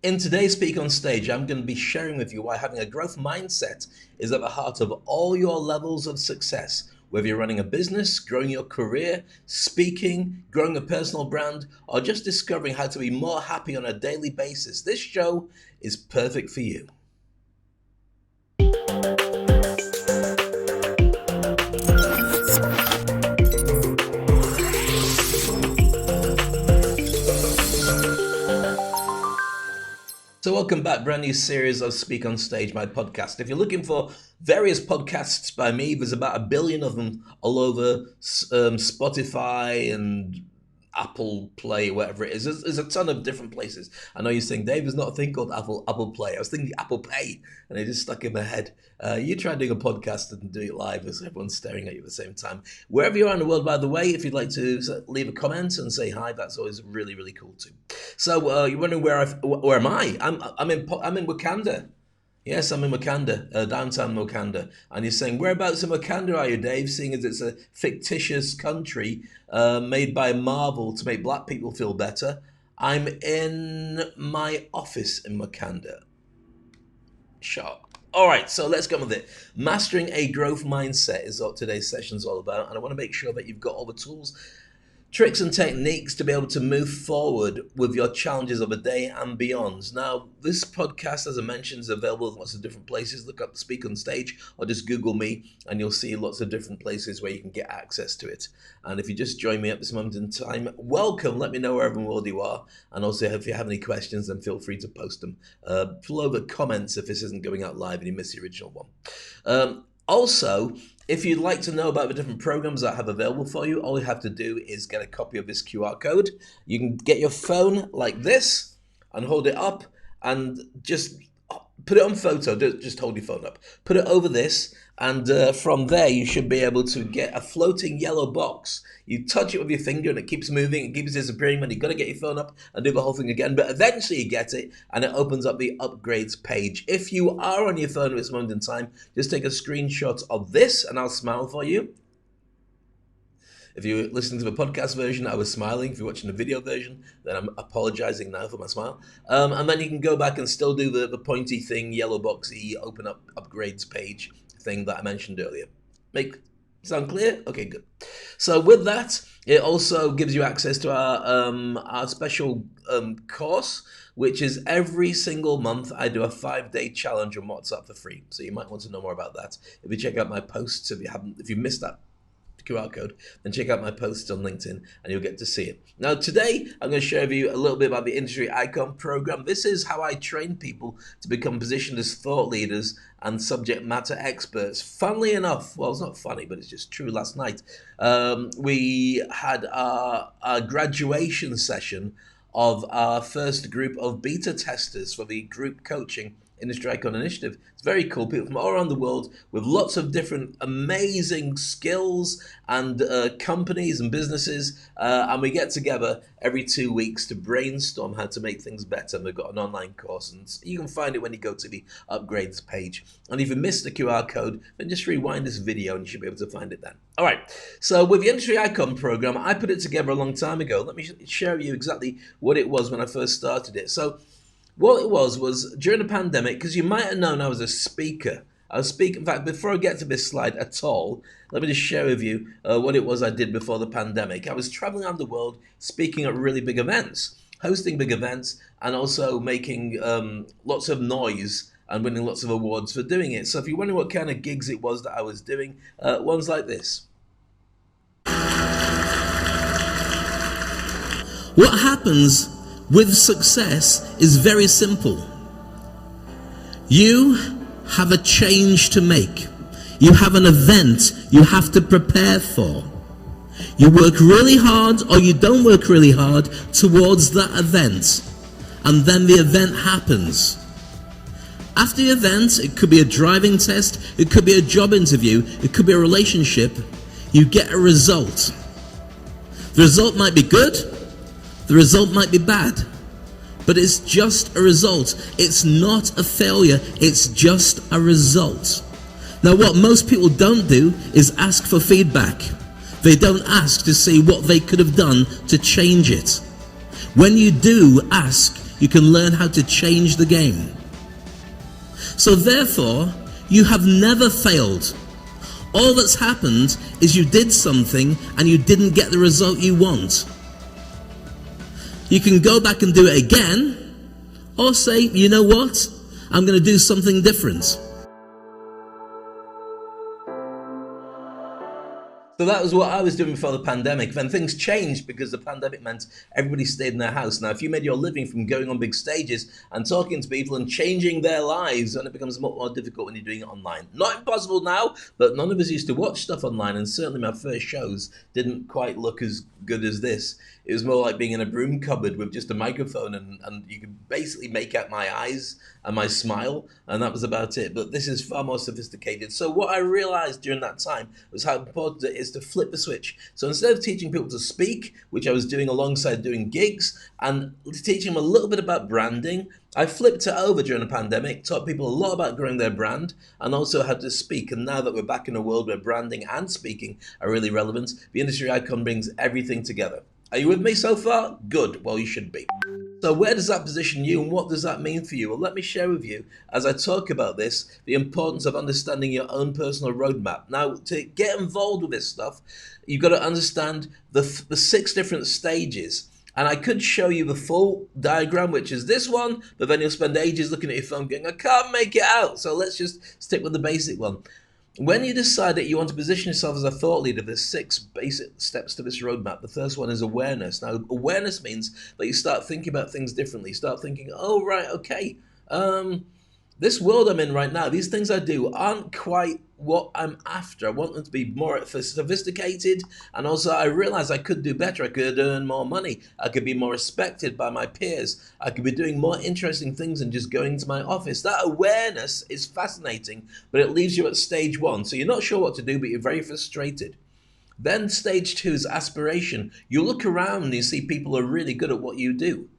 In today's Speak on Stage, I'm going to be sharing with you why having a growth mindset is at the heart of all your levels of success. Whether you're running a business, growing your career, speaking, growing a personal brand, or just discovering how to be more happy on a daily basis, this show is perfect for you. So welcome back, brand new series of Speak on Stage, my podcast. If you're looking for various podcasts by me, there's about 1 billion of them all over Spotify and Apple Play, whatever it is. There's a ton of different places. I know you're saying, Dave, there's not a thing called Apple Play. I was thinking Apple Pay, and it just stuck in my head. You try doing a podcast and do it live as everyone's staring at you at the same time. Wherever you are in the world, by the way, if you'd like to leave a comment and say hi, that's always really, really cool too. So you're wondering where am I? I'm in Wakanda. Yes, I'm in Wakanda, downtown Wakanda. And you're saying, whereabouts in Wakanda are you, Dave? Seeing as it's a fictitious country made by Marvel to make black people feel better. I'm in my office in Wakanda. Sure. All right, so let's go with it. Mastering a growth mindset is what today's session is all about. And I want to make sure that you've got all the tools, tricks and techniques to be able to move forward with your challenges of a day and beyond. Now, this podcast, as I mentioned, is available in lots of different places. Look up Speak on Stage or just Google me and you'll see lots of different places where you can get access to it. And if you just join me at this moment in time, welcome. Let me know wherever in the world you are. And also, if you have any questions, then feel free to post them below the comments if this isn't going out live and you missed the original one. Also, if you'd like to know about the different programs that I have available for you, all you have to do is get a copy of this QR code. You can get your phone like this and hold it up and just put it on photo. Just hold your phone up. Put it over this, and from there you should be able to get a floating yellow box. You touch it with your finger and it keeps moving, it keeps disappearing, and you've got to get your phone up and do the whole thing again. But eventually you get it and it opens up the upgrades page. If you are on your phone at this moment in time, just take a screenshot of this and I'll smile for you. If you're listening to the podcast version, I was smiling. If you're watching the video version, then I'm apologizing now for my smile. And then you can go back and still do the pointy thing, yellow boxy, open up upgrades page thing that I mentioned earlier. Sound clear? Okay, good. So with that, it also gives you access to our special course, which is every single month I do a 5-day challenge on WhatsApp for free. So you might want to know more about that. If you check out my posts, if you missed that QR code, then check out my posts on LinkedIn and you'll get to see it. Now today I'm going to share with you a little bit about the Industry Icon program. This is how I train people to become positioned as thought leaders and subject matter experts. Funnily enough, well, it's not funny, but it's just true. Last night we had our graduation session of our first group of beta testers for the group coaching Industry Icon Initiative. It's very cool. People from all around the world with lots of different amazing skills and companies and businesses. And we get together every 2 weeks to brainstorm how to make things better. And we've got an online course, and you can find it when you go to the upgrades page. And if you missed the QR code, then just rewind this video and you should be able to find it then. All right. So with the Industry Icon program, I put it together a long time ago. Let me share with you exactly what it was when I first started it. So what it was during the pandemic, because you might have known I was a speaker. In fact, before I get to this slide at all, let me just share with you what it was I did before the pandemic. I was traveling around the world, speaking at really big events, hosting big events, and also making lots of noise and winning lots of awards for doing it. So if you're wondering what kind of gigs it was that I was doing, ones like this. What happens with success is very simple. You have a change to make. You have an event you have to prepare for. You work really hard or you don't work really hard towards that event, and then the event happens. After the event, it could be a driving test, it could be a job interview, it could be a relationship. You get a result. The result might be good, the result might be bad, but it's just a result. It's not a failure, it's just a result. Now, what most people don't do is ask for feedback. They don't ask to see what they could have done to change it. When you do ask, you can learn how to change the game. So therefore, you have never failed. All that's happened is you did something and you didn't get the result you want. You can go back and do it again, or say, you know what? I'm going to do something different. So that was what I was doing before the pandemic. Then things changed because the pandemic meant everybody stayed in their house. Now, if you made your living from going on big stages and talking to people and changing their lives, then it becomes much more difficult when you're doing it online. Not impossible now, but none of us used to watch stuff online, and certainly my first shows didn't quite look as good as this. It was more like being in a broom cupboard with just a microphone, and you could basically make out my eyes and my smile, and that was about it. But this is far more sophisticated. So what I realized during that time was how important it is to flip the switch. So instead of teaching people to speak, which I was doing alongside doing gigs, and teaching them a little bit about branding, I flipped it over during the pandemic, taught people a lot about growing their brand, and also how to speak. And now that we're back in a world where branding and speaking are really relevant, the industry icon brings everything together. Are you with me so far? Good. Well, you should be. So where does that position you, and what does that mean for you? Well, let me share with you, as I talk about this, the importance of understanding your own personal roadmap. Now, to get involved with this stuff, you've got to understand the 6 different stages. And I could show you the full diagram, which is this one, but then you'll spend ages looking at your phone going, I can't make it out. So let's just stick with the basic one. When you decide that you want to position yourself as a thought leader, there's 6 basic steps to this roadmap. The first one is awareness. Now, awareness means that you start thinking about things differently. You start thinking, oh, right, okay, this world I'm in right now, these things I do aren't quite what I'm after. I want them to be more sophisticated, and also I realize I could do better. I could earn more money. I could be more respected by my peers. I could be doing more interesting things than just going to my office. That awareness is fascinating, but it leaves you at stage 1. So you're not sure what to do, but you're very frustrated. Then stage 2 is aspiration. You look around and you see people are really good at what you do.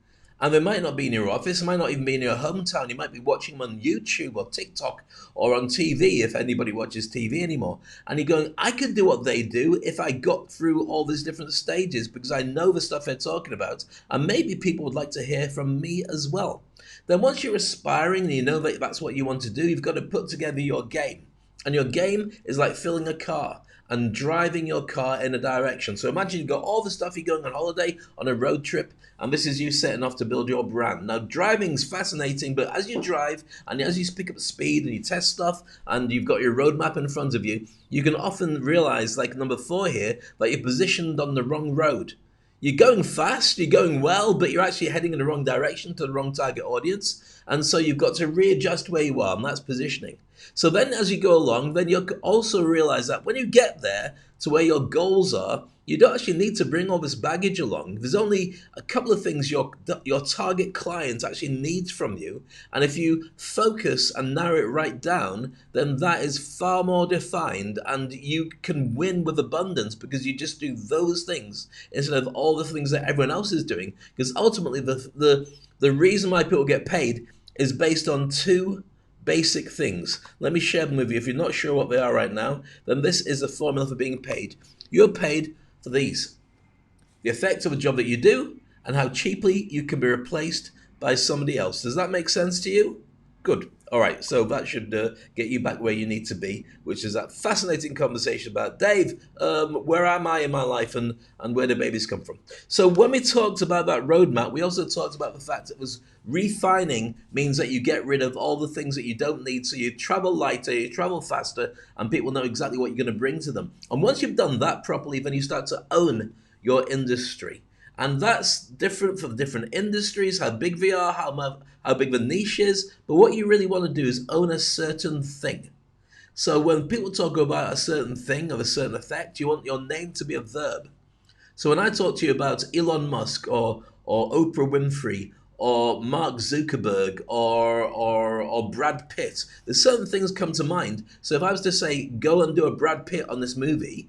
And they might not be in your office, might not even be in your hometown. You might be watching them on YouTube or TikTok or on TV, if anybody watches TV anymore. And you're going, I could do what they do if I got through all these different stages, because I know the stuff they're talking about. And maybe people would like to hear from me as well. Then once you're aspiring and you know that that's what you want to do, you've got to put together your game. And your game is like filling a car and driving your car in a direction. So imagine you've got all the stuff, you're going on holiday, on a road trip, and this is you setting off to build your brand. Now, driving's fascinating, but as you drive and as you pick up speed and you test stuff and you've got your roadmap in front of you, you can often realize, like number 4 here, that you're positioned on the wrong road. You're going fast, you're going well, but you're actually heading in the wrong direction to the wrong target audience. And so you've got to readjust where you are, and that's positioning. So then as you go along, then you'll also realize that when you get there to where your goals are, you don't actually need to bring all this baggage along. There's only a couple of things your target client actually needs from you. And if you focus and narrow it right down, then that is far more defined, and you can win with abundance because you just do those things instead of all the things that everyone else is doing. Because ultimately the reason why people get paid is based on 2 basic things. Let me share them with you. If you're not sure what they are right now, then this is the formula for being paid. You're paid for these: the effect of a job that you do and how cheaply you can be replaced by somebody else. Does that make sense to you? Good. All right, so that should get you back where you need to be, which is that fascinating conversation about, Dave, where am I in my life, and where do babies come from? So when we talked about that roadmap, we also talked about the fact that was refining means that you get rid of all the things that you don't need, so you travel lighter, you travel faster, and people know exactly what you're going to bring to them. And once you've done that properly, then you start to own your industry. And that's different for different industries, how big they are, how big the niche is. But what you really want to do is own a certain thing. So when people talk about a certain thing or a certain effect, you want your name to be a verb. So when I talk to you about Elon Musk or Oprah Winfrey or Mark Zuckerberg or Brad Pitt, there's certain things come to mind. So if I was to say, go and do a Brad Pitt on this movie,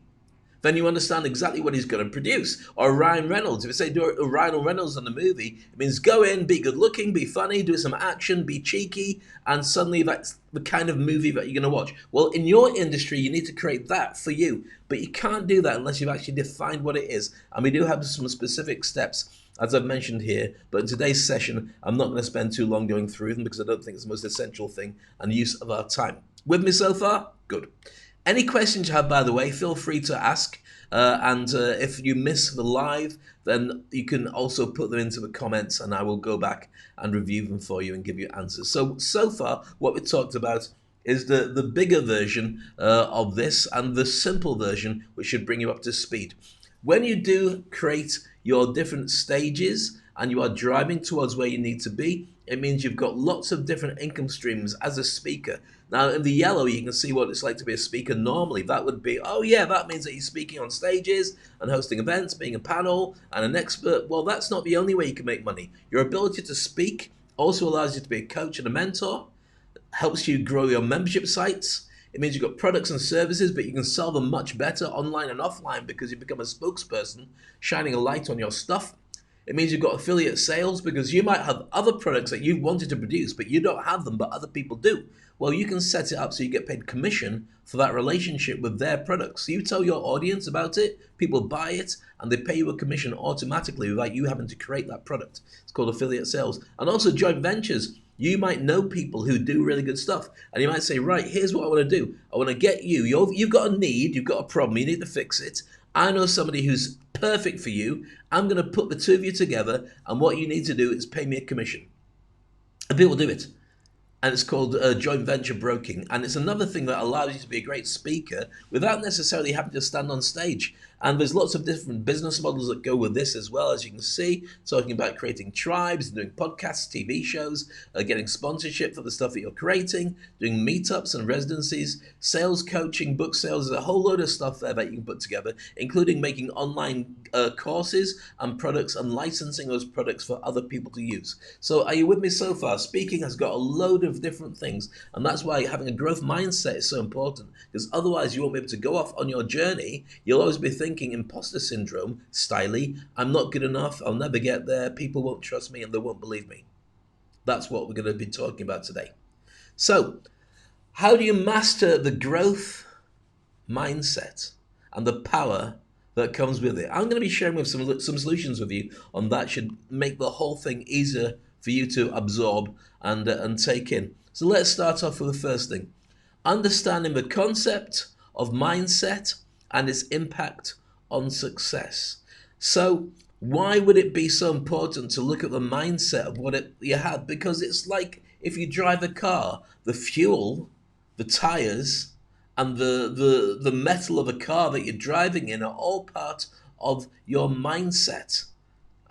then you understand exactly what he's going to produce. Or Ryan Reynolds. If you say do a Ryan Reynolds on the movie, it means go in, be good looking, be funny, do some action, be cheeky, and suddenly that's the kind of movie that you're going to watch. Well, in your industry, you need to create that for you. But you can't do that unless you've actually defined what it is. And we do have some specific steps. as I've mentioned here. But in today's session, I'm not going to spend too long going through them because I don't think it's the most essential thing and use of our time. With me so far? Good. Any questions you have, by the way, feel free to ask. And if you miss the live, then you can also put them into the comments and I will go back and review them for you and give you answers. So far, what we talked about is the bigger version of this and the simple version, which should bring you up to speed. When you do create your different stages and you are driving towards where you need to be, it means you've got lots of different income streams as a speaker. Now, in the yellow, you can see what it's like to be a speaker normally. That would be, oh yeah, that means that you're speaking on stages and hosting events, being a panel and an expert. Well, that's not the only way you can make money. Your ability to speak also allows you to be a coach and a mentor, helps you grow your membership sites. It means you've got products and services, but you can sell them much better online and offline because you become a spokesperson, shining a light on your stuff. It means you've got affiliate sales because you might have other products that you've wanted to produce, but you don't have them, but other people do. Well, you can set it up so you get paid commission for that relationship with their products. So you tell your audience about it, people buy it, and they pay you a commission automatically without you having to create that product. It's called affiliate sales. And also joint ventures. You might know people who do really good stuff, and you might say, right, here's what I want to do. I want to get you. You've got a need, you've got a problem, you need to fix it. I know somebody who's perfect for you. I'm going to put the two of you together, and what you need to do is pay me a commission. And people do it. And it's called joint venture broking. And it's another thing that allows you to be a great speaker without necessarily having to stand on stage. And there's lots of different business models that go with this as well, as you can see, talking about creating tribes, doing podcasts, TV shows, getting sponsorship for the stuff that you're creating, doing meetups and residencies, sales coaching, book sales. There's a whole load of stuff there that you can put together, including making online courses and products and licensing those products for other people to use. So are you with me so far? Speaking has got a load of different things, and that's why having a growth mindset is so important, because otherwise you won't be able to go off on your journey. You'll always be thinking imposter syndrome, styly, I'm not good enough, I'll never get there, people won't trust me and they won't believe me. That's what we're going to be talking about today. So, how do you master the growth mindset and the power that comes with it? I'm going to be sharing with some solutions with you on that. Should make the whole thing easier for you to absorb and take in. So let's start off with the first thing. Understanding the concept of mindset and its impact on success. So why would it be so important to look at the mindset of what you have? Because it's like if you drive a car, the fuel, the tires, and the metal of a car that you're driving in are all part of your mindset.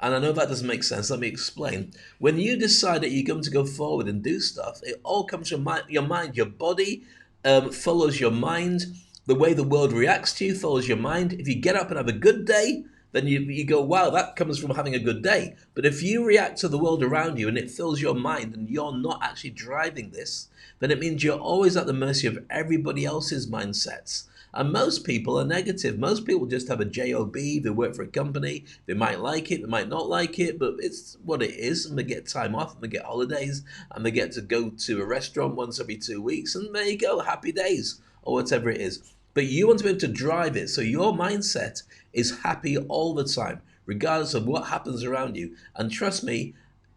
And I know that doesn't make sense. Let me explain. When you decide that you're going to go forward and do stuff, it all comes from your mind. Your body follows your mind. The way the world reacts to you follows your mind. If you get up and have a good day, then you go, wow, that comes from having a good day. But if you react to the world around you and it fills your mind and you're not actually driving this, then it means you're always at the mercy of everybody else's mindsets. And most people are negative. Most people just have a job. They work for a company. They might like it, they might not like it, but it's what it is. And they get time off, and they get holidays, and they get to go to a restaurant once every 2 weeks, and there you go, happy days, or whatever it is. But you want to be able to drive it, so your mindset is happy all the time, regardless of what happens around you. And trust me,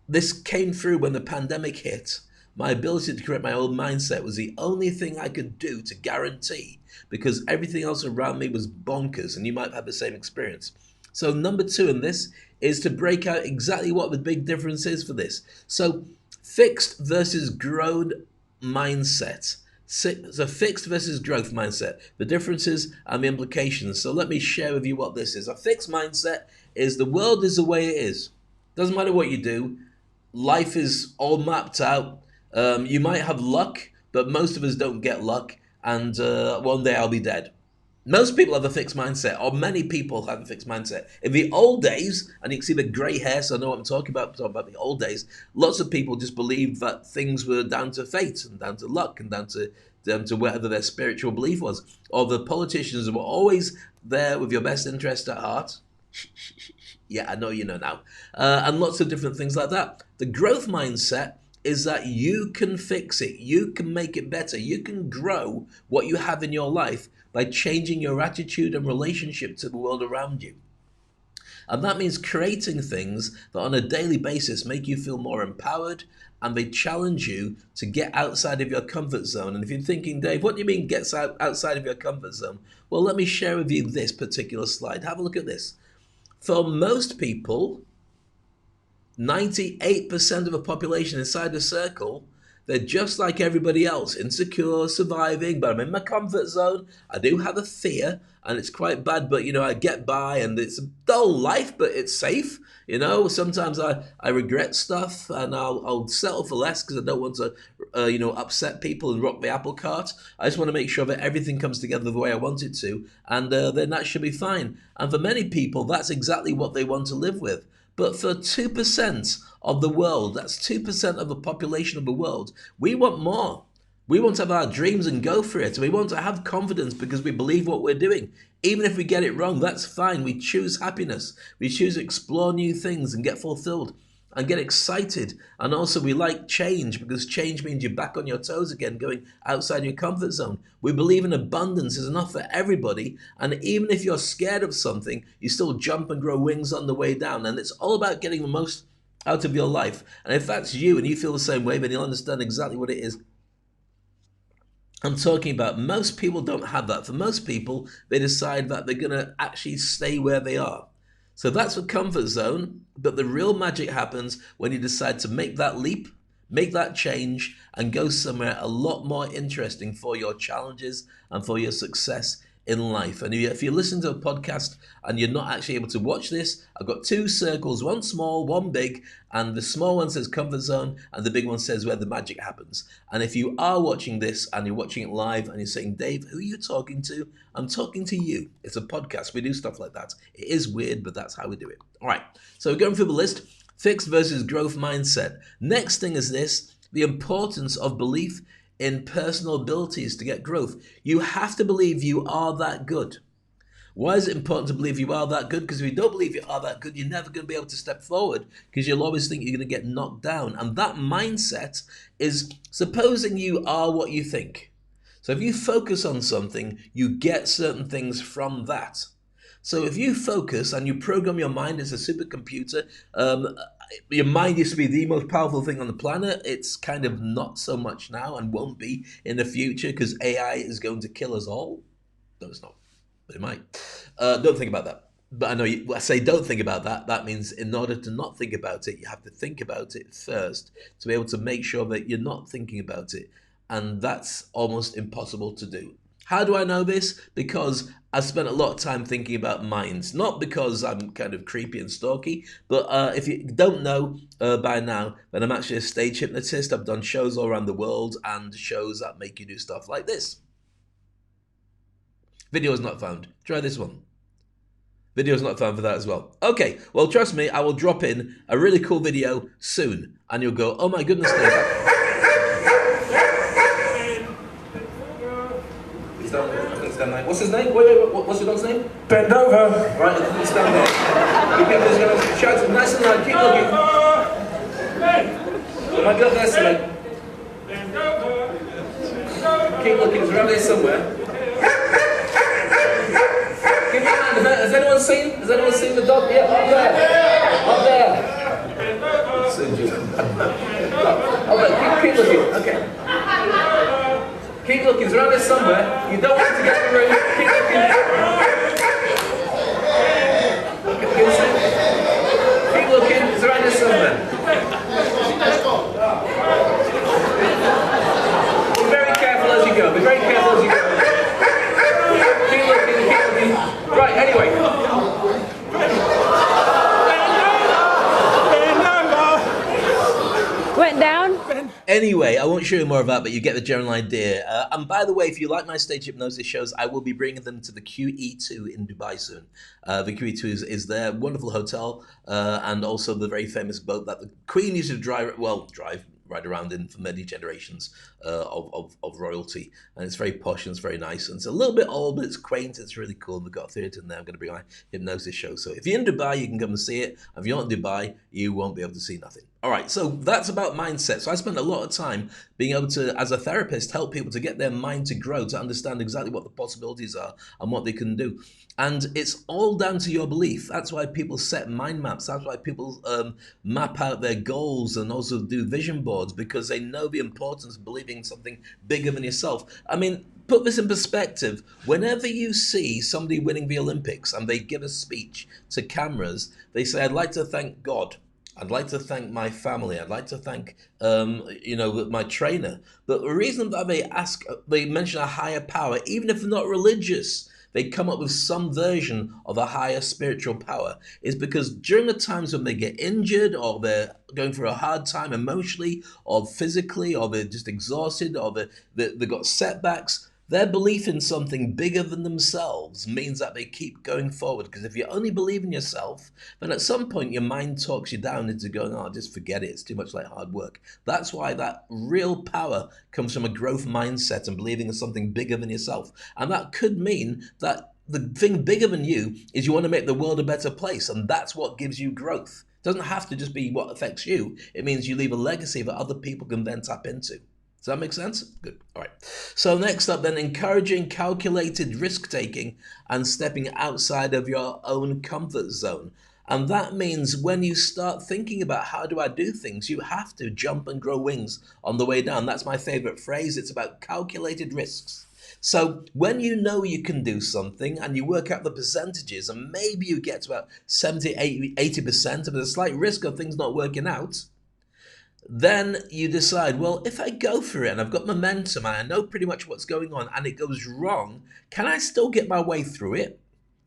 this came through when the pandemic hit. My ability to create my own mindset was the only thing I could do to guarantee, because everything else around me was bonkers, and you might have had the same experience. So number 2 in this is to break out exactly what the big difference is for this. So fixed versus growth mindset. So fixed versus growth mindset, the differences and the implications. So let me share with you what this is. A fixed mindset is the world is the way it is. Doesn't matter what you do. Life is all mapped out. You might have luck, but most of us don't get luck. And one day I'll be dead. Most people have a fixed mindset, or many people have a fixed mindset. In the old days, and you can see the grey hair, so I know what I'm talking about the old days, lots of people just believed that things were down to fate and down to luck and down to whatever their spiritual belief was. Or the politicians were always there with your best interest at heart. Yeah, I know you know now. And lots of different things like that. The growth mindset is that you can fix it, you can make it better, you can grow what you have in your life by changing your attitude and relationship to the world around you. And that means creating things that on a daily basis make you feel more empowered, and they challenge you to get outside of your comfort zone. And if you're thinking, Dave, what do you mean gets outside of your comfort zone? Well, let me share with you this particular slide. Have a look at this. For most people, 98% of the population inside the circle, they're just like everybody else, insecure, surviving, but I'm in my comfort zone. I do have a fear, and it's quite bad, but I get by, and it's a dull life, but it's safe. Sometimes I regret stuff, and I'll settle for less because I don't want to, upset people and rock the apple cart. I just want to make sure that everything comes together the way I want it to, and then that should be fine. And for many people, that's exactly what they want to live with. But for 2% of the world, that's 2% of the population of the world, we want more. We want to have our dreams and go for it. We want to have confidence because we believe what we're doing. Even if we get it wrong, that's fine. We choose happiness. We choose to explore new things and get fulfilled and get excited. And also we like change because change means you're back on your toes again, going outside your comfort zone. We believe in abundance is enough for everybody. And even if you're scared of something, you still jump and grow wings on the way down. And it's all about getting the most out of your life. And if that's you and you feel the same way, then you'll understand exactly what it is I'm talking about. Most people don't have that. For most people, they decide that they're going to actually stay where they are. So that's the comfort zone, but the real magic happens when you decide to make that leap, make that change, and go somewhere a lot more interesting for your challenges and for your success in life. And if you listen to a podcast and you're not actually able to watch this, I've got two circles, one small, one big, and the small one says comfort zone and the big one says where the magic happens. And if you are watching this and you're watching it live and you're saying, Dave, who are you talking to? I'm talking to you. It's a podcast. We do stuff like that. It is weird, but that's how we do it. All right. So we're going through the list. Fixed versus growth mindset. Next thing is this, the importance of belief in personal abilities to get growth. You have to believe you are that good. Why is it important to believe you are that good? Because if you don't believe you are that good, you're never going to be able to step forward because you'll always think you're going to get knocked down. And that mindset is supposing you are what you think. So if you focus on something, you get certain things from that. So if you focus and you program your mind as a supercomputer, your mind used to be the most powerful thing on the planet. It's kind of not so much now and won't be in the future because AI is going to kill us all. No, it's not, but it might. Don't think about that. But I know I say don't think about that. That means in order to not think about it, you have to think about it first to be able to make sure that you're not thinking about it. And that's almost impossible to do. How do I know this? Because I spent a lot of time thinking about minds. Not because I'm kind of creepy and stalky, but if you don't know by now, then I'm actually a stage hypnotist. I've done shows all around the world and shows that make you do stuff like this. Video is not found. Try this one. Video is not found for that as well. Okay, well, trust me, I will drop in a really cool video soon. And you'll go, oh my goodness, Dave. What's his name? What's your dog's name? Bend over. Right, stand there. You people are going to shout it nice and loud. Keep looking. My goodness, like. Keep looking. It's around here somewhere. Give me a hand. Has anyone seen the dog? Yeah, up there. Up there. Keep looking. Okay. Keep looking, it's around there somewhere. You don't want to get in the room. Keep looking. Keep looking, it's around there somewhere. Be very careful as you go. Be very careful as you go. Keep looking, keep looking. Right, anyway. Went down? Anyway, I won't show you more of that, but you get the general idea. And by the way, if you like my stage hypnosis shows, I will be bringing them to the QE2 in Dubai soon. The QE2 is their wonderful hotel and also the very famous boat that the Queen used to ride around in for many generations of royalty. And it's very posh and it's very nice. And it's a little bit old, but it's quaint. It's really cool. We've got a theatre in there. I'm going to bring my hypnosis show. So if you're in Dubai, you can come and see it. If you're not in Dubai, you won't be able to see nothing. All right, so that's about mindset. So I spent a lot of time being able to, as a therapist, help people to get their mind to grow, to understand exactly what the possibilities are and what they can do. And it's all down to your belief. That's why people set mind maps. That's why people map out their goals and also do vision boards, because they know the importance of believing something bigger than yourself. I mean, put this in perspective. Whenever you see somebody winning the Olympics and they give a speech to cameras, they say, "I'd like to thank God. I'd like to thank my family. I'd like to thank, my trainer." But the reason that they mention a higher power, even if they're not religious, they come up with some version of a higher spiritual power, is because during the times when they get injured or they're going through a hard time emotionally or physically, or they're just exhausted, or they've got setbacks, their belief in something bigger than themselves means that they keep going forward. Because if you only believe in yourself, then at some point your mind talks you down into going, "Oh, just forget it. It's too much like hard work." That's why that real power comes from a growth mindset and believing in something bigger than yourself. And that could mean that the thing bigger than you is you want to make the world a better place. And that's what gives you growth. It doesn't have to just be what affects you. It means you leave a legacy that other people can then tap into. Does that make sense? Good. All right. So next up then, encouraging calculated risk taking and stepping outside of your own comfort zone. And that means when you start thinking about how do I do things, you have to jump and grow wings on the way down. That's my favorite phrase. It's about calculated risks. So when you know you can do something and you work out the percentages, and maybe you get to about 70, 80%, of the slight risk of things not working out, then you decide, well, if I go for it and I've got momentum and I know pretty much what's going on and it goes wrong, can I still get my way through it?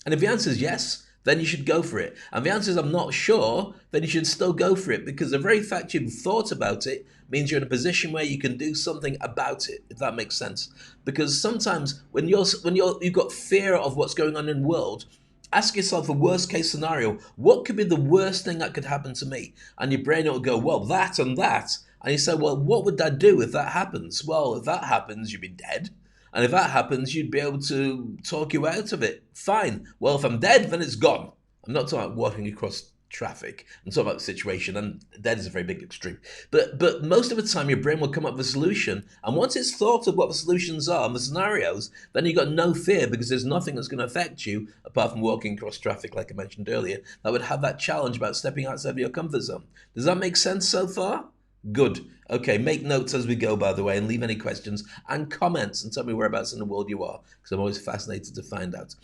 And if the answer is yes, then you should go for it. And the answer is I'm not sure, then you should still go for it, because the very fact you've thought about it means you're in a position where you can do something about it, if that makes sense. Because sometimes you've got fear of what's going on in the world, ask yourself a worst case scenario. What could be the worst thing that could happen to me? And your brain will go, well, that and that. And you say, well, what would I do if that happens? Well, if that happens, you'd be dead. And if that happens, you'd be able to talk you out of it. Fine. Well, if I'm dead, then it's gone. I'm not talking about walking across traffic. I'm talking about the situation, and dead is a very big extreme. But most of the time, your brain will come up with a solution. And once it's thought of what the solutions are and the scenarios, then you've got no fear, because there's nothing that's going to affect you apart from walking across traffic, like I mentioned earlier, that would have that challenge about stepping outside of your comfort zone. Does that make sense so far? Good. Okay, make notes as we go, by the way, and leave any questions and comments and tell me whereabouts in the world you are, because I'm always fascinated to find out.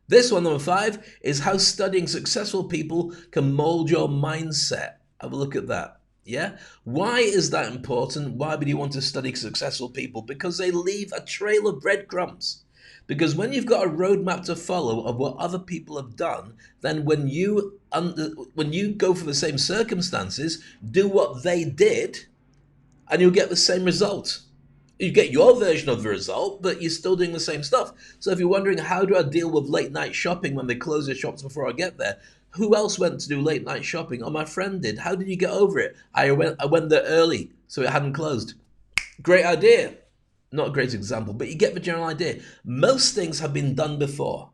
This one, number 5, is how studying successful people can mold your mindset. Have a look at that. Yeah? Why is that important? Why would you want to study successful people? Because they leave a trail of breadcrumbs. Because when you've got a roadmap to follow of what other people have done, then when you go for the same circumstances, do what they did, and you'll get the same result. You get your version of the result, but you're still doing the same stuff. So if you're wondering, how do I deal with late night shopping when they close their shops before I get there? Who else went to do late night shopping? Oh, my friend did. How did you get over it? I went there early, so it hadn't closed. Great idea. Not a great example, but you get the general idea. Most things have been done before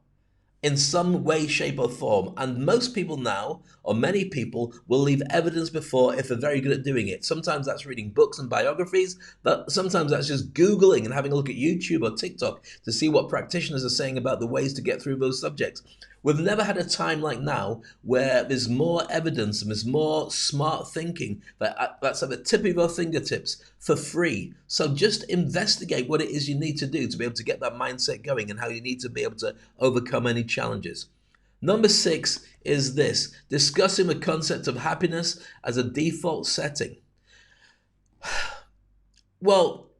in some way, shape, or form. And most people now, or many people, will leave evidence before if they're very good at doing it. Sometimes that's reading books and biographies, but sometimes that's just Googling and having a look at YouTube or TikTok to see what practitioners are saying about the ways to get through those subjects. We've never had a time like now where there's more evidence and there's more smart thinking that's at the tip of your fingertips for free. So just investigate what it is you need to do to be able to get that mindset going, and how you need to be able to overcome any challenges. Number 6 is this: discussing the concept of happiness as a default setting. Well,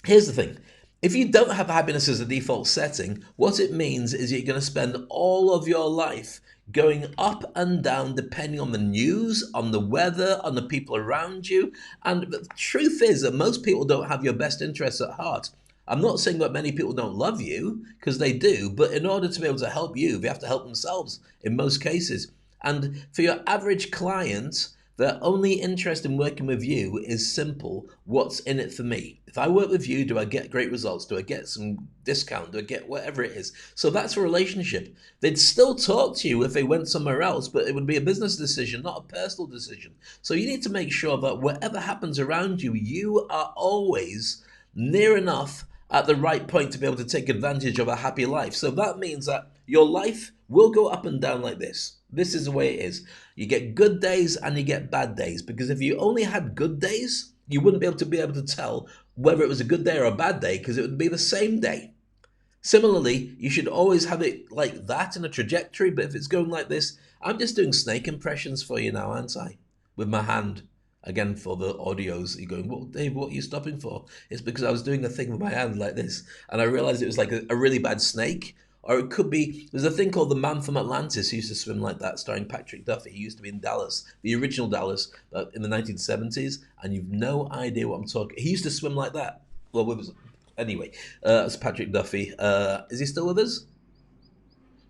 here's the thing. If you don't have happiness as a default setting, what it means is you're going to spend all of your life going up and down depending on the news, on the weather, on the people around you. And the truth is that most people don't have your best interests at heart. I'm not saying that many people don't love you, because they do, but in order to be able to help you, they have to help themselves in most cases. And for your average client, Their only interest in working with you is simple: what's in it for me? If I work with you, do I get great results? Do I get some discount? Do I get whatever it is? So that's a relationship. They'd still talk to you if they went somewhere else, but it would be a business decision, not a personal decision. So you need to make sure that whatever happens around you, you are always near enough at the right point to be able to take advantage of a happy life. So that means that your life will go up and down like this. This is the way it is. You get good days and you get bad days, because if you only had good days, you wouldn't be able to tell whether it was a good day or a bad day, because it would be the same day. Similarly, you should always have it like that in a trajectory, but if it's going like this, I'm just doing snake impressions for you now, aren't I? With my hand. Again, for the audios, you're going, well, Dave, what are you stopping for? It's because I was doing a thing with my hand like this, and I realized it was like a really bad snake. Or it could be, there's a thing called The Man from Atlantis who used to swim like that, starring Patrick Duffy. He used to be in Dallas, the original Dallas, in the 1970s, and you've no idea what I'm talking. He used to swim like that. Well, anyway, it's Patrick Duffy. Is he still with us?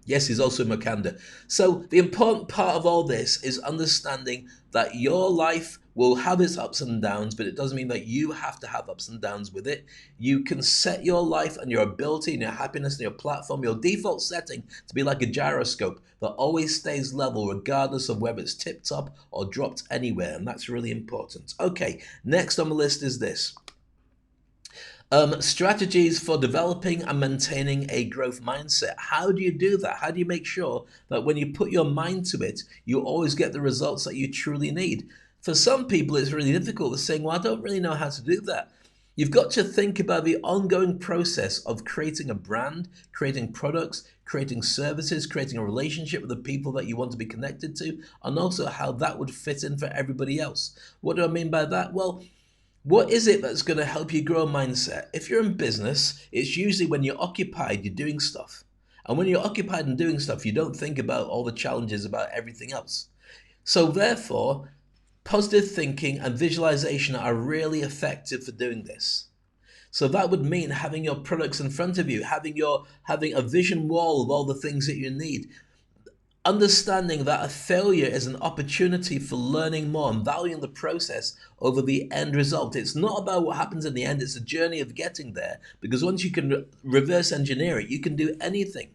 Yes, he's also Makanda. So the important part of all this is understanding that your life will have its ups and downs, but it doesn't mean that you have to have ups and downs with it. You can set your life and your ability and your happiness and your platform, your default setting, to be like a gyroscope that always stays level regardless of whether it's tipped up or dropped anywhere, and that's really important. Okay, next on the list is this. Strategies for developing and maintaining a growth mindset. How do you do that? How do you make sure that when you put your mind to it, you always get the results that you truly need? For some people, it's really difficult. They're saying, well, I don't really know how to do that. You've got to think about the ongoing process of creating a brand, creating products, creating services, creating a relationship with the people that you want to be connected to, and also how that would fit in for everybody else. What do I mean by that? Well, what is it that's going to help you grow a mindset? If you're in business, it's usually when you're occupied, you're doing stuff. And when you're occupied and doing stuff, you don't think about all the challenges about everything else. So therefore, positive thinking and visualization are really effective for doing this. So that would mean having your products in front of you, having a vision wall of all the things that you need. Understanding that a failure is an opportunity for learning more and valuing the process over the end result. It's not about what happens in the end, it's a journey of getting there. Because once you can reverse engineer it, you can do anything.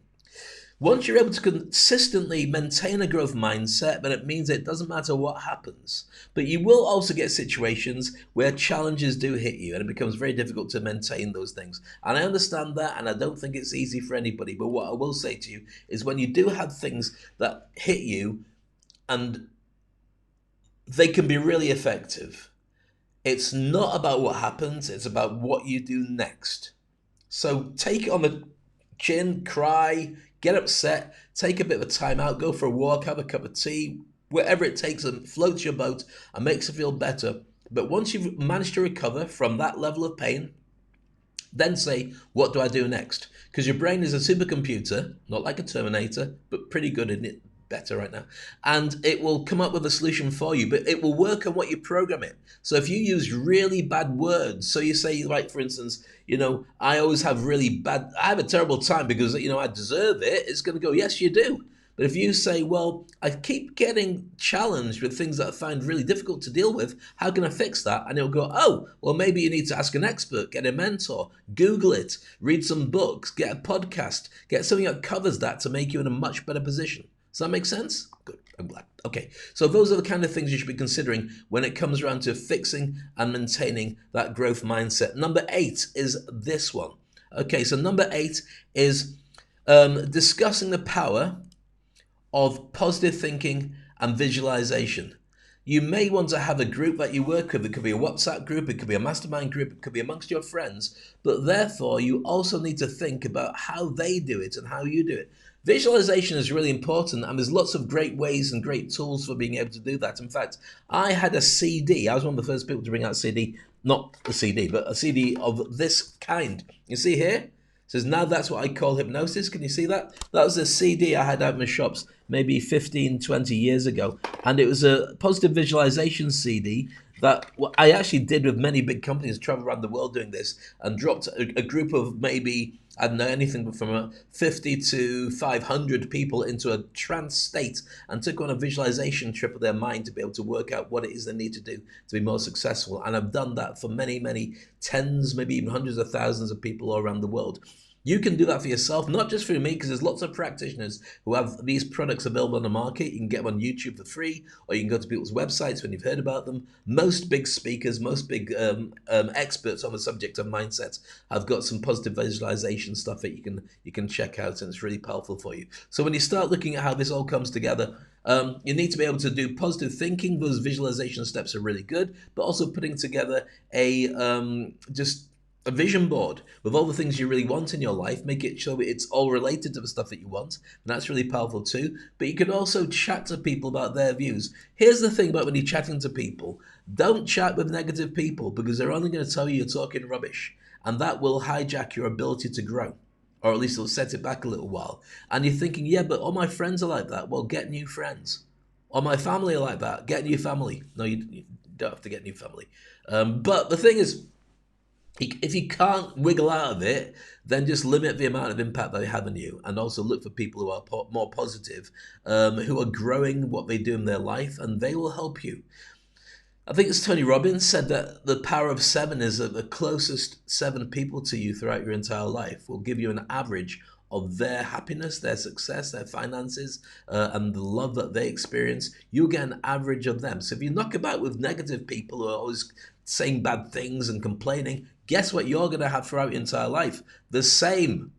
Once you're able to consistently maintain a growth mindset, then it means it doesn't matter what happens. But you will also get situations where challenges do hit you, and it becomes very difficult to maintain those things. And I understand that, and I don't think it's easy for anybody. But what I will say to you is when you do have things that hit you, and they can be really effective, it's not about what happens, it's about what you do next. So take it on the chin, cry, get upset, take a bit of a time out, go for a walk, have a cup of tea, whatever it takes, and floats your boat and makes you feel better. But once you've managed to recover from that level of pain, then say, what do I do next? Because your brain is a supercomputer, not like a Terminator, but pretty good in it, better right now. And it will come up with a solution for you, but it will work on what you program it. So if you use really bad words, so you say, like, for instance, I always have I have a terrible time because, I deserve it, it's going to go, yes, you do. But if you say, well, I keep getting challenged with things that I find really difficult to deal with, how can I fix that? And it'll go, oh, well, maybe you need to ask an expert, get a mentor, Google it, read some books, get a podcast, get something that covers that to make you in a much better position. Does that make sense? Good, I'm glad. Okay, so those are the kind of things you should be considering when it comes around to fixing and maintaining that growth mindset. Number 8 is this one. Okay, so number 8 is discussing the power of positive thinking and visualization. You may want to have a group that you work with. It could be a WhatsApp group, it could be a mastermind group, it could be amongst your friends, but therefore you also need to think about how they do it and how you do it. Visualization is really important, and there's lots of great ways and great tools for being able to do that. In fact, I had a CD. I was one of the first people to bring out a CD, not a CD, but a CD of this kind. You see here? It says, now that's what I call hypnosis. Can you see that? That was a CD I had out in the shops maybe 15, 20 years ago. And it was a positive visualization CD that what I actually did with many big companies, travel around the world doing this, and dropped a group of maybe, I don't know, anything from 50 to 500 people into a trance state and took on a visualization trip of their mind to be able to work out what it is they need to do to be more successful. And I've done that for many, many tens, maybe even hundreds of thousands of people all around the world. You can do that for yourself, not just through me, because there's lots of practitioners who have these products available on the market. You can get them on YouTube for free, or you can go to people's websites when you've heard about them. Most big speakers, most big experts on the subject of mindset have got some positive visualization stuff that you can check out, and it's really powerful for you. So when you start looking at how this all comes together, you need to be able to do positive thinking. Those visualization steps are really good, but also putting together just a vision board with all the things you really want in your life. Make it sure it's all related to the stuff that you want, and that's really powerful too. But you can also chat to people about their views. Here's the thing about when you're chatting to people: don't chat with negative people, because they're only going to tell you you're talking rubbish, and that will hijack your ability to grow, or at least it'll set it back a little while. And you're thinking, yeah, but all my friends are like that. Well, get new friends. Or my family are like that. Get new family. No, you don't have to get new family. But the thing is, if you can't wiggle out of it, then just limit the amount of impact they have on you, and also look for people who are more positive, who are growing what they do in their life, and they will help you. I think it's Tony Robbins said that the power of seven is that the closest seven people to you throughout your entire life will give you an average of their happiness, their success, their finances, and the love that they experience. You'll get an average of them. So if you knock about with negative people who are always saying bad things and complaining, guess what you're going to have throughout your entire life? The same.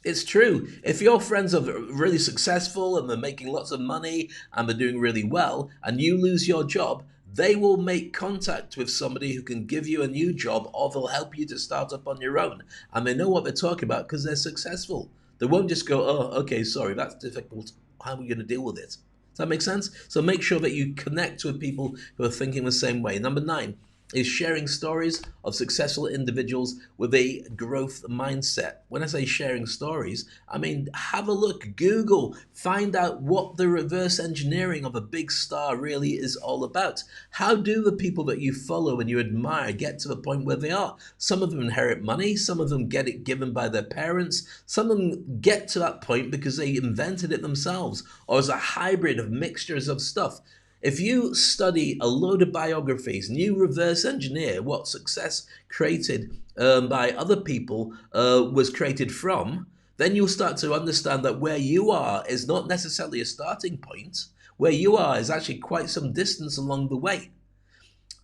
It's true. If your friends are really successful and they're making lots of money and they're doing really well, and you lose your job, they will make contact with somebody who can give you a new job, or they'll help you to start up on your own. And they know what they're talking about because they're successful. They won't just go, oh, okay, sorry, that's difficult. How are we going to deal with it? Does that make sense? So make sure that you connect with people who are thinking the same way. Number 9 is sharing stories of successful individuals with a growth mindset. When I say sharing stories, I mean have a look, Google, find out what the reverse engineering of a big star really is all about. How do the people that you follow and you admire get to the point where they are? Some of them inherit money, some of them get it given by their parents, some of them get to that point because they invented it themselves, or as a hybrid of mixtures of stuff. If you study a load of biographies and you reverse engineer what success created by other people was created from, then you'll start to understand that where you are is not necessarily a starting point. Where you are is actually quite some distance along the way.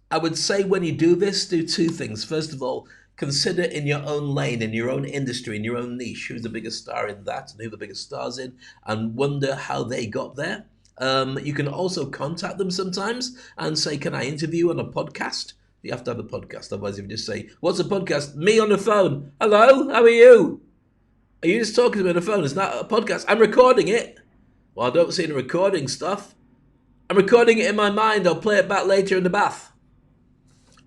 I would say when you do this, do 2 things. First of all, consider in your own lane, in your own industry, in your own niche, who's the biggest star in that and who the biggest star's in, and wonder how they got there. You can also contact them sometimes and say, can I interview on a podcast? You have to have a podcast. Otherwise, if you just say, what's a podcast? Me on the phone. Hello, how are you? Are you just talking to me on the phone? It's not a podcast. I'm recording it. Well, I don't see the recording stuff. I'm recording it in my mind. I'll play it back later in the bath.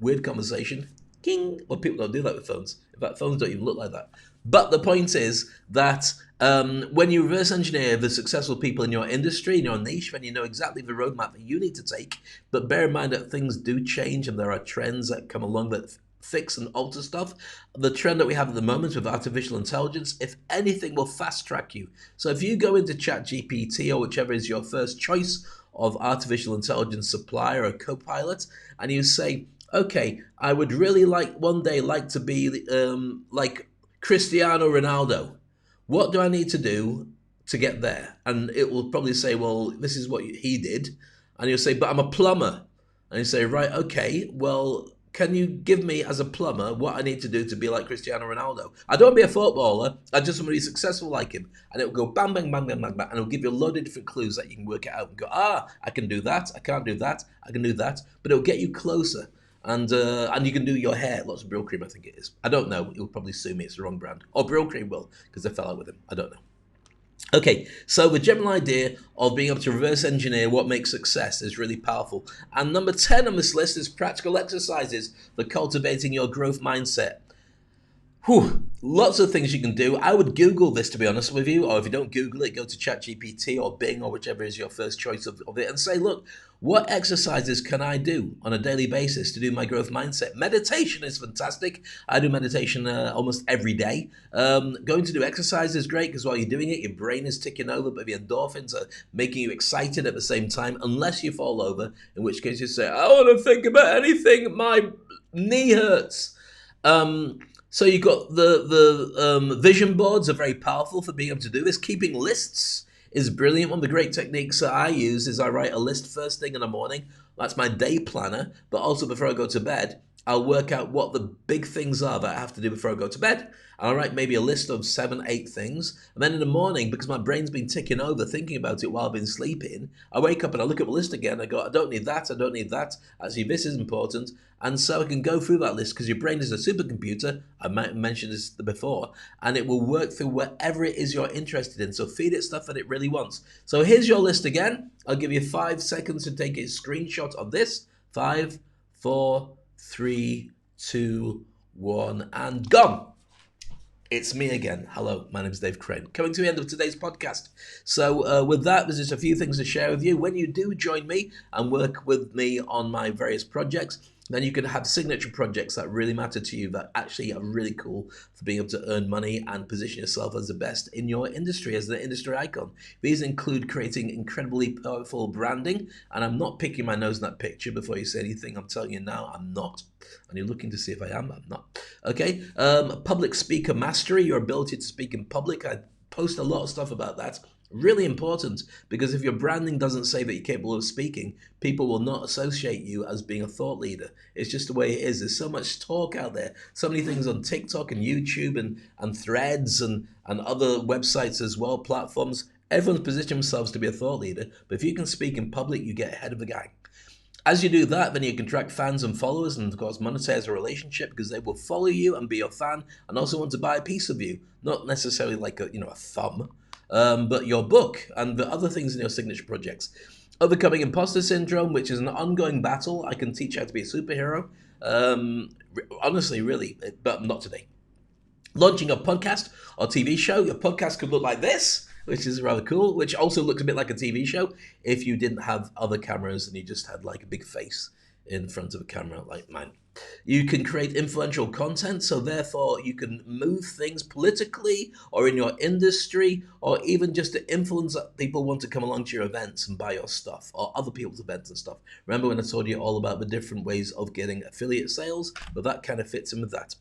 Weird conversation. King. Well, people don't do that with phones. In fact, phones don't even look like that. But the point is that when you reverse engineer the successful people in your industry, in your niche, then you know exactly the roadmap that you need to take. But bear in mind that things do change and there are trends that come along that fix and alter stuff. The trend that we have at the moment with artificial intelligence, if anything, will fast track you. So if you go into ChatGPT or whichever is your first choice of artificial intelligence supplier or co-pilot, and you say, okay, I would really one day like to be like Cristiano Ronaldo. What do I need to do to get there? And it will probably say, well, this is what he did. And you'll say, but I'm a plumber. And you say, right, okay, well, can you give me as a plumber what I need to do to be like Cristiano Ronaldo? I don't want to be a footballer. I just want to be successful like him. And it will go bang, bang, bang, bang, bang, bang. And it'll give you a load of different clues that you can work it out and go, I can do that. I can't do that. I can do that. But it'll get you closer. And you can do your hair. Lots of Brill Cream, I think it is. I don't know. He'll probably sue me. It's the wrong brand. Or Brill Cream will, because I fell out with him. I don't know. Okay, so the general idea of being able to reverse engineer what makes success is really powerful. And number 10 on this list is practical exercises for cultivating your growth mindset. Whew, lots of things you can do. I would Google this, to be honest with you, or if you don't Google it, go to ChatGPT or Bing or whichever is your first choice of it and say, look, what exercises can I do on a daily basis to do my growth mindset? Meditation is fantastic. I do meditation almost every day. Going to do exercise is great because while you're doing it, your brain is ticking over, but the endorphins are making you excited at the same time, unless you fall over, in which case you say, I want to think about anything, my knee hurts. Um, so you've got the vision boards are very powerful for being able to do this. Keeping lists is brilliant. One of the great techniques that I use is I write a list first thing in the morning. That's my day planner. But also before I go to bed, I'll work out what the big things are that I have to do before I go to bed. I'll write maybe a list of 7, 8 things. And then in the morning, because my brain's been ticking over thinking about it while I've been sleeping, I wake up and I look at the list again. I go, I don't need that. I don't need that. Actually, this is important. And so I can go through that list because your brain is a supercomputer. I might have mentioned this before, and it will work through whatever it is you're interested in. So feed it stuff that it really wants. So here's your list again. I'll give you 5 seconds to take a screenshot of this. 5, 4, 3, 2, 1, and gone. It's me again. Hello, my name is Dave Crane. Coming to the end of today's podcast. So with that, there's just a few things to share with you. When you do join me and work with me on my various projects, then you can have signature projects that really matter to you, that actually are really cool for being able to earn money and position yourself as the best in your industry, as the industry icon. These include creating incredibly powerful branding, and I'm not picking my nose in that picture before you say anything. I'm telling you now, I'm not. And you're looking to see if I am, I'm not. Okay, public speaker mastery, your ability to speak in public. I post a lot of stuff about that. Really important, because if your branding doesn't say that you're capable of speaking, people will not associate you as being a thought leader. It's just the way it is. There's so much talk out there, so many things on TikTok and YouTube and Threads and other websites as well, platforms. Everyone's positioned themselves to be a thought leader, but if you can speak in public, you get ahead of the gang. As you do that, then you can attract fans and followers and, of course, monetize a relationship because they will follow you and be your fan and also want to buy a piece of you. Not necessarily like a thumb, but your book and the other things in your signature projects. Overcoming imposter syndrome, which is an ongoing battle. I can teach you how to be a superhero. Honestly, really, but not today. Launching a podcast or TV show. Your podcast could look like this, which is rather cool, which also looks a bit like a TV show if you didn't have other cameras and you just had like a big face in front of a camera like mine. You can create influential content, so therefore you can move things politically or in your industry, or even just to influence that people want to come along to your events and buy your stuff, or other people's events and stuff. Remember when I told you all about the different ways of getting affiliate sales? Well, that kind of fits in with that.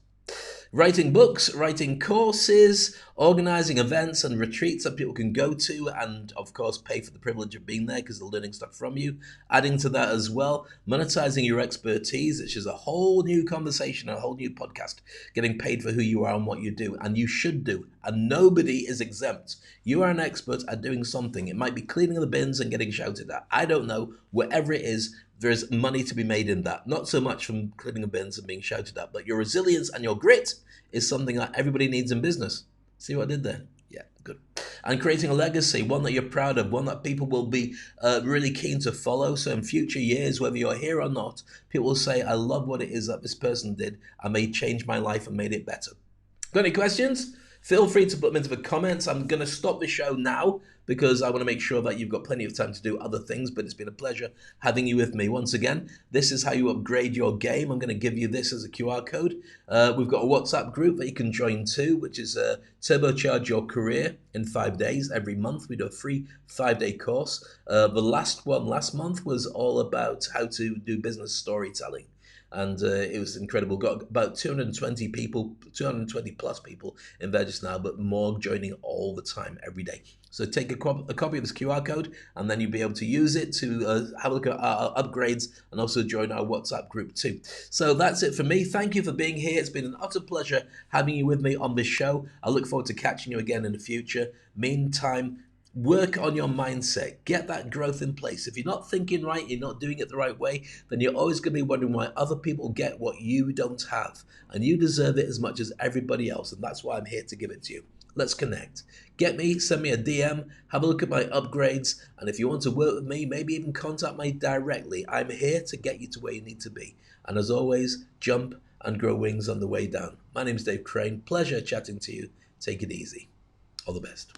Writing books, writing courses, organizing events and retreats that people can go to and, of course, pay for the privilege of being there because they're learning stuff from you. Adding to that as well, monetizing your expertise, which is a whole new conversation, a whole new podcast, getting paid for who you are and what you do, and you should do, and nobody is exempt. You are an expert at doing something. It might be cleaning the bins and getting shouted at. I don't know. Whatever it is, there's money to be made in that. Not so much from cleaning the bins and being shouted at, but your resilience and your grit is something that everybody needs in business. See what I did there? Yeah, good. And creating a legacy, one that you're proud of, one that people will be really keen to follow. So in future years, whether you're here or not, people will say, I love what it is that this person did and they changed my life and made it better. Got any questions? Feel free to put them into the comments. I'm going to stop the show now because I want to make sure that you've got plenty of time to do other things, but it's been a pleasure having you with me. Once again, this is how you upgrade your game. I'm going to give you this as a QR code. We've got a WhatsApp group that you can join too, which is Turbocharge Your Career in 5 days. Every month we do a free 5-day course. The last one last month was all about how to do business storytelling. And it was incredible. Got about 220 people, 220 plus people in there just now, but more joining all the time, every day. So take a copy of this QR code, and then you'll be able to use it to have a look at our upgrades and also join our WhatsApp group too. So that's it for me. Thank you for being here. It's been an utter pleasure having you with me on this show. I look forward to catching you again in the future. Meantime, work on your mindset. Get that growth in place. If you're not thinking right, you're not doing it the right way, then you're always going to be wondering why other people get what you don't have. And you deserve it as much as everybody else. And that's why I'm here to give it to you. Let's connect. Get me, send me a DM, have a look at my upgrades. And if you want to work with me, maybe even contact me directly. I'm here to get you to where you need to be. And as always, jump and grow wings on the way down. My name is Dave Crane. Pleasure chatting to you. Take it easy. All the best.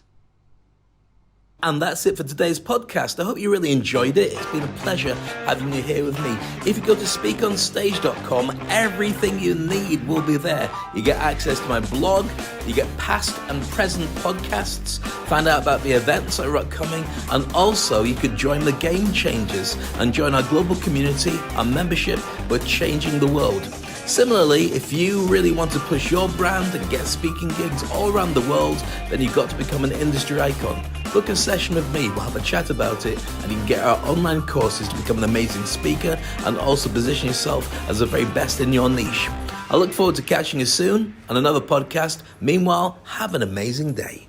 And that's it for today's podcast. I hope you really enjoyed it. It's been a pleasure having you here with me. If you go to speakonstage.com, everything you need will be there. You get access to my blog, you get past and present podcasts, find out about the events that are upcoming, and also you could join the Game Changers and join our global community, our membership. We're changing the world. Similarly, if you really want to push your brand and get speaking gigs all around the world, then you've got to become an industry icon. Book a session with me, we'll have a chat about it, and you can get our online courses to become an amazing speaker and also position yourself as the very best in your niche. I look forward to catching you soon on another podcast. Meanwhile, have an amazing day.